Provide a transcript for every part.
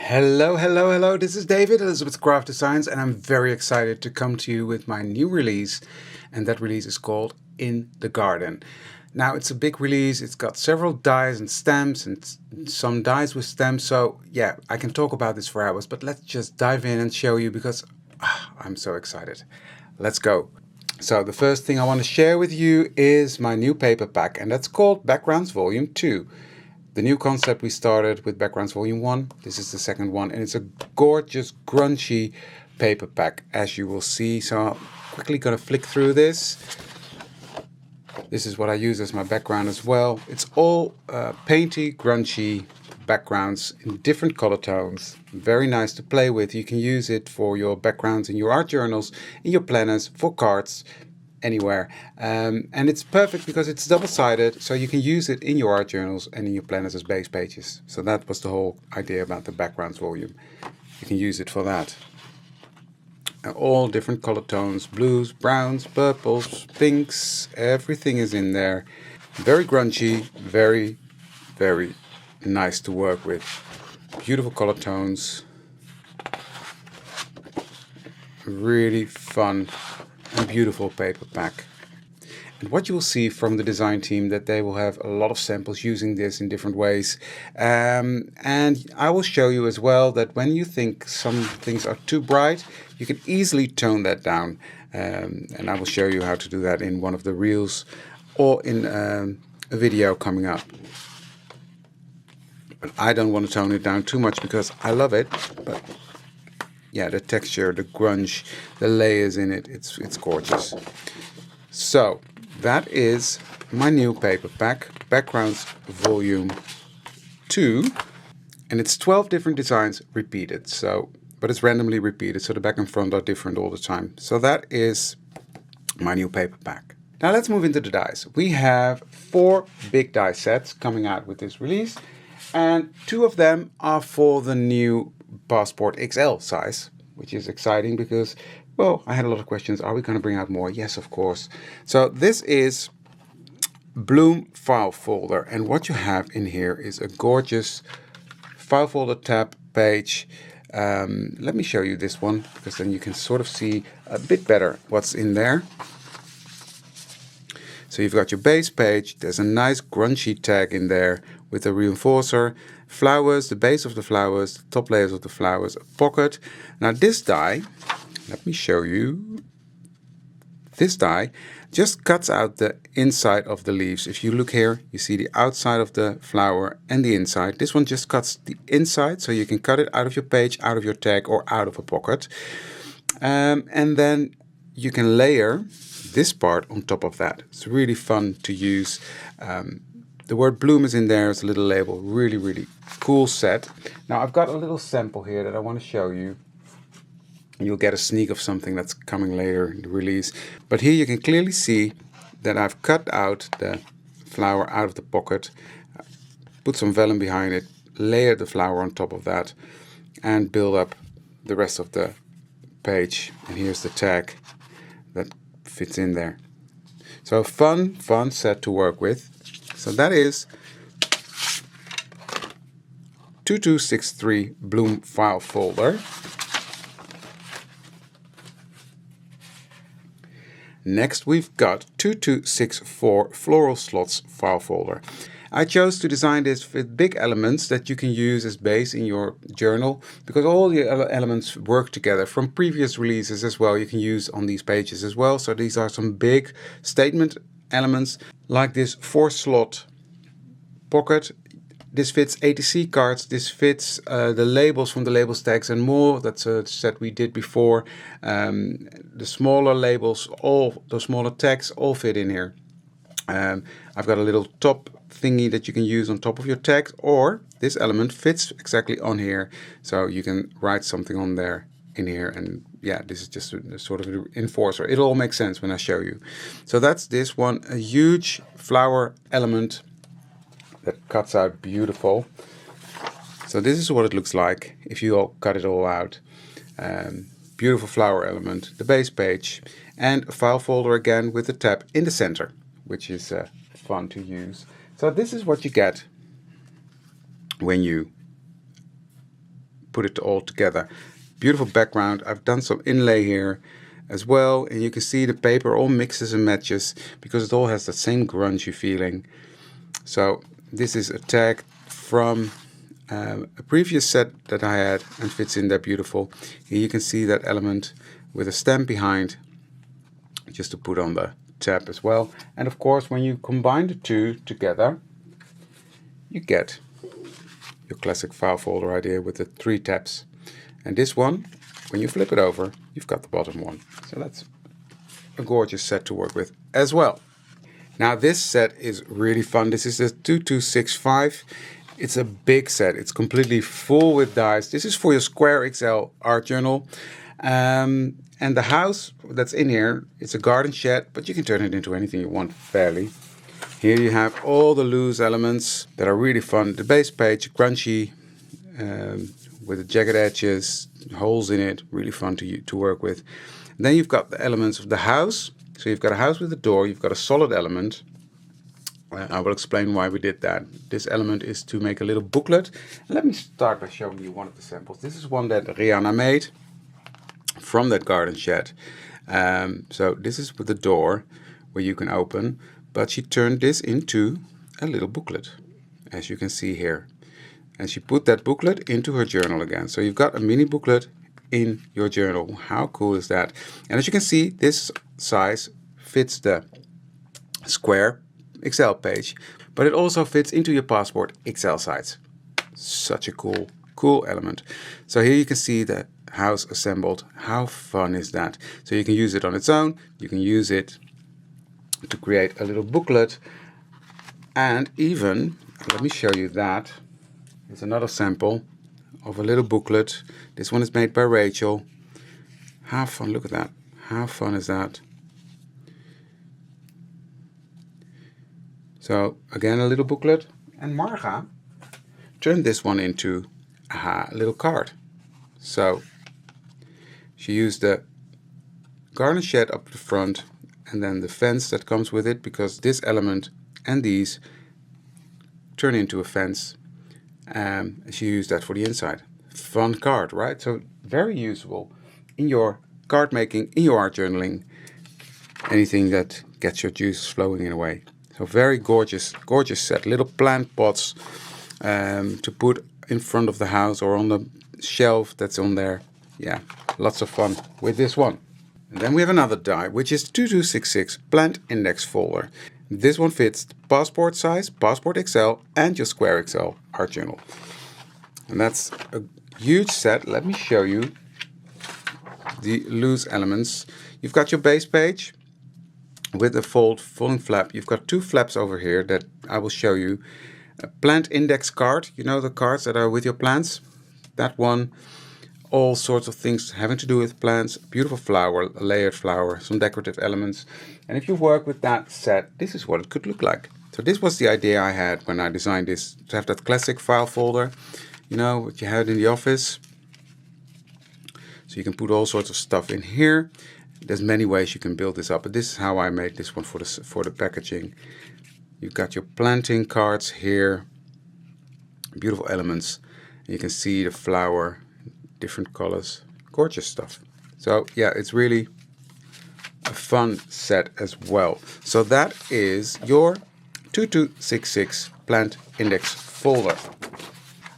Hello, this is David, Elizabeth's Craft Designs, and I'm very excited to come to you with my new release, and that release is called In the Garden. Now, it's a big release. It's got several dies and stamps and some dies with stems, so yeah, I can talk about this for hours, but let's just dive in and show you because I'm so excited. Let's go. So the first thing I want to share with you is my new paper pack, and that's called Backgrounds Volume 2. The new concept we started with Backgrounds Volume 1. This is the second one, and it's a gorgeous, grungy paper pack, as you will see. So I'm quickly going to flick through this. This is what I use as my background as well. It's all painty, grungy backgrounds in different color tones. Very nice to play with. You can use it for your backgrounds in your art journals, in your planners, for cards, anywhere. And it's perfect because it's double-sided, so you can use it in your art journals and in your planners as base pages. So that was the whole idea about the backgrounds volume. You can use it for that. All different color tones, blues, browns, purples, pinks, everything is in there. Very grungy, very, very nice to work with. Beautiful color tones. Really fun and beautiful paper pack. And what you will see from the design team, that they will have a lot of samples using this in different ways. And I will show you as well that when you think some things are too bright, you can easily tone that down. And I will show you how to do that in one of the reels or in a video coming up. But I don't want to tone it down too much because I love it. But yeah, the texture, the grunge, the layers in it, it's gorgeous. So that is my new paper pack, Backgrounds Volume 2, and it's 12 different designs repeated. So, but it's randomly repeated, so the back and front are different all the time. So that is my new paper pack. Now let's move into the dies. We have 4 big die sets coming out with this release, and 2 of them are for the new Passport XL size, which is exciting because, well, I had a lot of questions. Are we going to bring out more? Yes, of course. So this is Bloom file folder, and what you have in here is a gorgeous file folder tab page. Let me show you this one because then you can sort of see a bit better what's in there. So you've got your base page. There's a nice grungy tag in there with a reinforcer, flowers, the base of the flowers, the top layers of the flowers, a pocket. Now this die, let me show you. This die just cuts out the inside of the leaves. If you look here, you see the outside of the flower and the inside. This one just cuts the inside, so you can cut it out of your page, out of your tag, or out of a pocket. And then you can layer this part on top of that. It's really fun to use. The word Bloom is in there as a little label. Really, really cool set. Now I've got a little sample here that I want to show you. You'll get a sneak of something that's coming later in the release. But here you can clearly see that I've cut out the flower out of the pocket, put some vellum behind it, layered the flower on top of that, and build up the rest of the page. And here's the tag that fits in there. So a fun set to work with. So that is 2263 Bloom file folder. Next we've got 2264 Floral slots file folder. I chose to design this with big elements that you can use as base in your journal because all the elements work together from previous releases as well. You can use on these pages as well. So these are some big statement elements like this 4-slot pocket. This fits ATC cards, this fits the labels from the labels tags and more. That's a set we did before. The smaller labels, all the smaller tags all fit in here. I've got a little top thingy that you can use on top of your tag, or this element fits exactly on here. So you can write something on there in here, and yeah, this is just a sort of an enforcer. It all makes sense when I show you. So that's this one, a huge flower element that cuts out beautiful. So this is what it looks like if you all cut it all out. Beautiful flower element, the base page, and a file folder again with a tab in the center, which is fun to use. So this is what you get when you put it all together. Beautiful background. I've done some inlay here as well, and you can see the paper all mixes and matches because it all has that same grungy feeling. So this is a tag from a previous set that I had and fits in there beautiful. Here you can see that element with a stamp behind, just to put on the tab as well. And of course, when you combine the two together, you get your classic file folder idea with the 3 tabs. And this one, when you flip it over, you've got the bottom one. So that's a gorgeous set to work with as well. Now this set is really fun. This is the 2265. It's a big set. It's completely full with dies. This is for your Square XL art journal. And the house that's in here, it's a garden shed, but you can turn it into anything you want fairly. Here you have all the loose elements that are really fun. The base page, grungy, with the jagged edges, holes in it, really fun to work with. And then you've got the elements of the house. So you've got a house with a door, you've got a solid element. I will explain why we did that. This element is to make a little booklet. Let me start by showing you one of the samples. This is one that Rihanna made from that garden shed. So this is with the door where you can open, but she turned this into a little booklet, as you can see here. And she put that booklet into her journal again. So you've got a mini booklet in your journal. How cool is that? And as you can see, this size fits the Square XL page, but it also fits into your Passport XL size. Such a cool element. So here you can see the house assembled. How fun is that? So you can use it on its own, you can use it to create a little booklet, and even, let me show you that. It's another sample of a little booklet. This one is made by Rachel. How fun, look at that. How fun is that? So again, a little booklet, and Marga turned this one into a little card. So she used the garden shed up the front and then the fence that comes with it, because this element and these turn into a fence. She used that for the inside. Fun card, right? So very usable in your card making, in your art journaling, anything that gets your juices flowing in a way. So very gorgeous set. Little plant pots to put in front of the house or on the shelf that's on there. Yeah, lots of fun with this one. And then we have another die, which is 2266 Plant Index Folder. This one fits the Passport size, Passport XL, and your Square XL art journal. And that's a huge set. Let me show you the loose elements. You've got your base page with a folding flap. You've got 2 flaps over here that I will show you. A plant index card, you know, the cards that are with your plants. That one, all sorts of things having to do with plants. Beautiful flower, a layered flower, some decorative elements. And if you work with that set, this is what it could look like. So this was the idea I had when I designed this, to have that classic file folder, you know, what you had in the office. So you can put all sorts of stuff in here. There's many ways you can build this up, but this is how I made this one for the packaging. You've got your planting cards here, beautiful elements. You can see the flower, different colors, gorgeous stuff. So yeah, it's really a fun set as well. So that is your 2266 Plant Index Folder.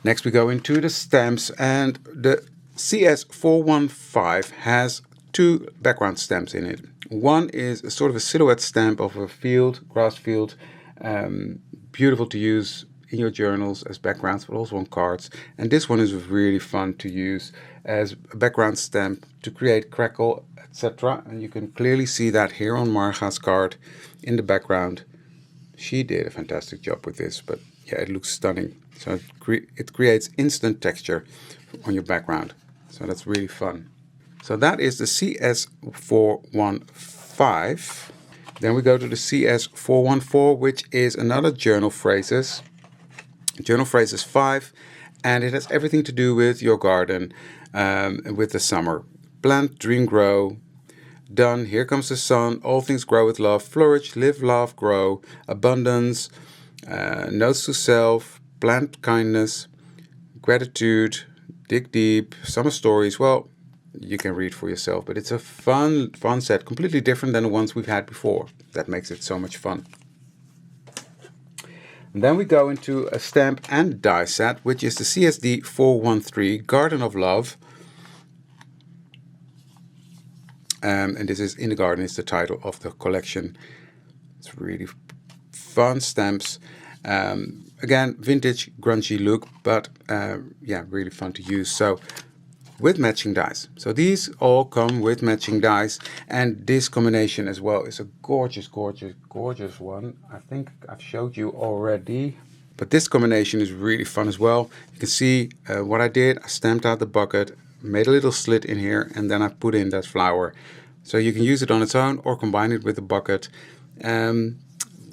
Next we go into the stamps, and the CS415 has 2 background stamps in it. One is a sort of a silhouette stamp of a field, grass field, beautiful to use in your journals as backgrounds, but also on cards. And this one is really fun to use as a background stamp to create crackle, etc. And you can clearly see that here on Marga's card in the background. She did a fantastic job with this, but yeah, it looks stunning. So it creates instant texture on your background. So that's really fun. So that is the CS415. Then we go to the CS414, which is another journal phrases. Journal phrases 5, and it has everything to do with your garden, with the summer. Plant, dream, grow. Done. Here comes the sun. All things grow with love. Flourish, live, love, grow. Abundance. Notes to self. Plant kindness. Gratitude. Dig Deep, Summer Stories. Well, you can read for yourself, but it's a fun set, completely different than the ones we've had before. That makes it so much fun. And then we go into a stamp and die set, which is the CSD 413 Garden of Love. And this is In the Garden is the title of the collection. It's really fun stamps. Again, vintage, grungy look, but yeah, really fun to use. So with matching dies. So these all come with matching dies, and this combination as well is a gorgeous, gorgeous, gorgeous one. I think I've showed you already, but this combination is really fun as well. You can see what I did. I stamped out the bucket, made a little slit in here, and then I put in that flower. So you can use it on its own or combine it with the bucket.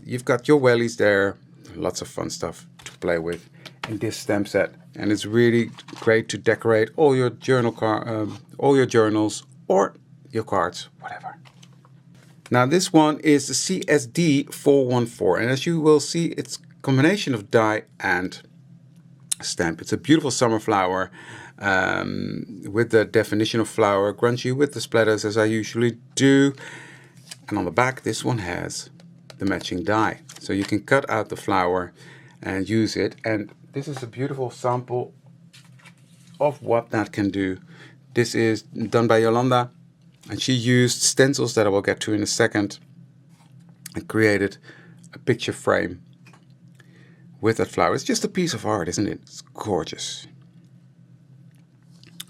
You've got your wellies there. Lots of fun stuff to play with in this stamp set, and it's really great to decorate all your all your journals or your cards, whatever. Now this one is the CSD 414, and as you will see, it's a combination of die and stamp. It's a beautiful summer flower with the definition of flower, grungy with the splatters as I usually do. And on the back, this one has the matching die, so you can cut out the flower and use it. And this is a beautiful sample of what that can do. This is done by Yolanda, and she used stencils that I will get to in a second and created a picture frame with that flower. It's just a piece of art, isn't it? It's gorgeous.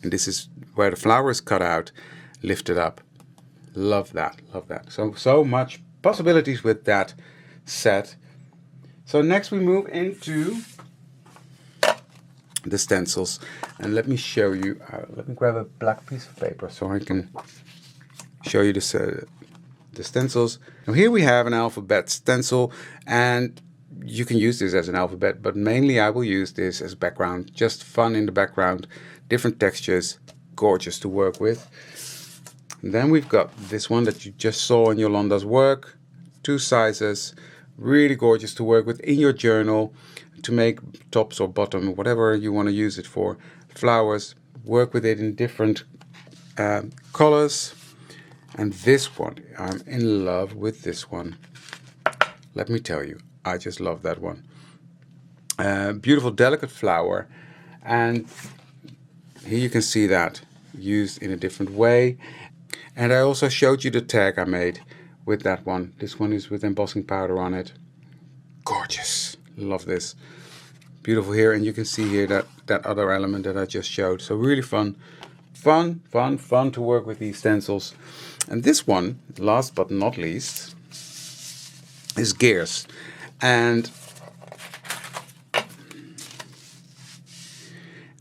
And this is where the flower is cut out, lifted up. Love that, love that. So much possibilities with that set. So next we move into the stencils, and let me show you. Let me grab a black piece of paper so I can show you the stencils. Now here we have an alphabet stencil, and you can use this as an alphabet, but mainly I will use this as background. Just fun in the background, different textures, gorgeous to work with. And then we've got this one that you just saw in Yolanda's work, 2 sizes, really gorgeous to work with in your journal to make tops or bottom, whatever you want to use it for. Flowers, work with it in different colors. And this one, I'm in love with this one. Let me tell you, I just love that one. Beautiful, delicate flower. And here you can see that used in a different way. And I also showed you the tag I made with that one. This one is with embossing powder on it. Gorgeous. Love this. Beautiful here. And you can see here that other element that I just showed. So really fun. Fun to work with these stencils. And this one, last but not least, is gears. And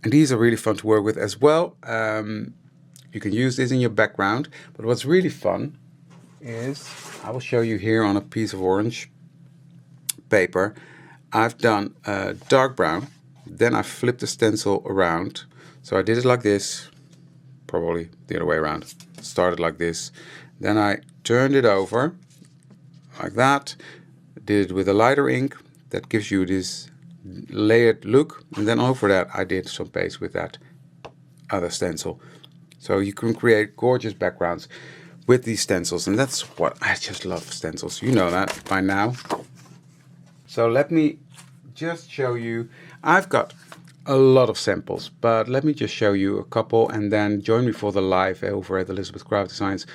these are really fun to work with as well. You can use this in your background, but what's really fun is, I will show you here on a piece of orange paper. I've done dark brown, then I flipped the stencil around. So I did it like this, probably the other way around. Started like this, then I turned it over like that, did it with a lighter ink that gives you this layered look, and then over that I did some paste with that other stencil. So you can create gorgeous backgrounds with these stencils, and that's what I just love, stencils. You know that by now. So let me just show you. I've got a lot of samples, but let me just show you a couple, and then join me for the live over at Elizabeth Craft Designs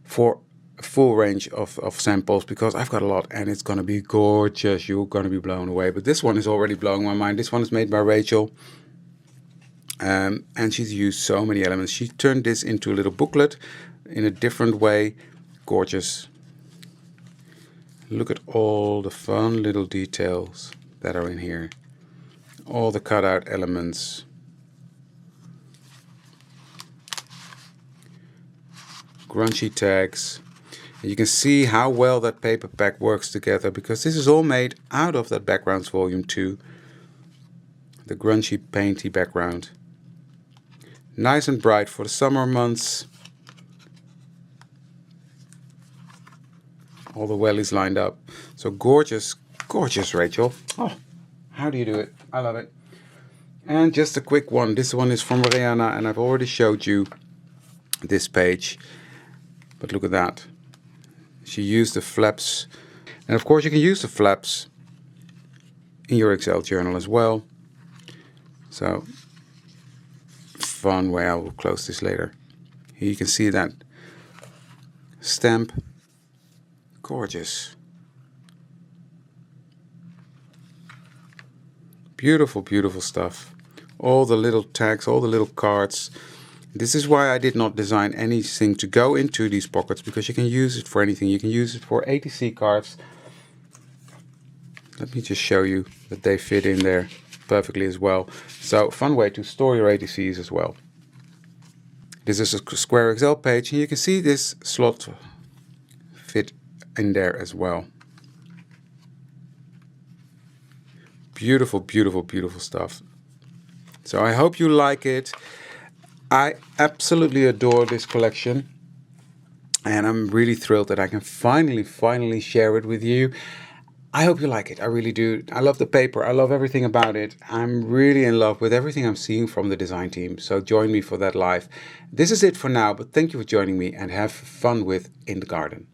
for a full range of samples, because I've got a lot and it's going to be gorgeous. You're going to be blown away. But this one is already blowing my mind. This one is made by Rachel. And she's used so many elements. She turned this into a little booklet in a different way. Gorgeous. Look at all the fun little details that are in here. All the cutout elements. Grungy tags. And you can see how well that paper pack works together, because this is all made out of that Backgrounds Volume 2. The grungy painty background. Nice and bright for the summer months. All the wellies lined up. So gorgeous, gorgeous, Rachel. Oh, how do you do it? I love it. And just a quick one. This one is from Rihanna, and I've already showed you this page. But look at that. She used the flaps. And of course you can use the flaps in your Excel journal as well. So, fun way. I will close this later. Here you can see that stamp. Gorgeous. Beautiful, beautiful stuff. All the little tags, all the little cards. This is why I did not design anything to go into these pockets, because you can use it for anything. You can use it for ATC cards. Let me just show you that they fit in there perfectly as well. So, fun way to store your ATCs as well. This is a square Excel page, and you can see this slot fit in there as well. Beautiful, beautiful, beautiful stuff. So I hope you like it. I absolutely adore this collection, and I'm really thrilled that I can finally share it with you. I hope you like it. I really do. I love the paper. I love everything about it. I'm really in love with everything I'm seeing from the design team. So join me for that live. This is it for now, but thank you for joining me, and have fun with In the Garden.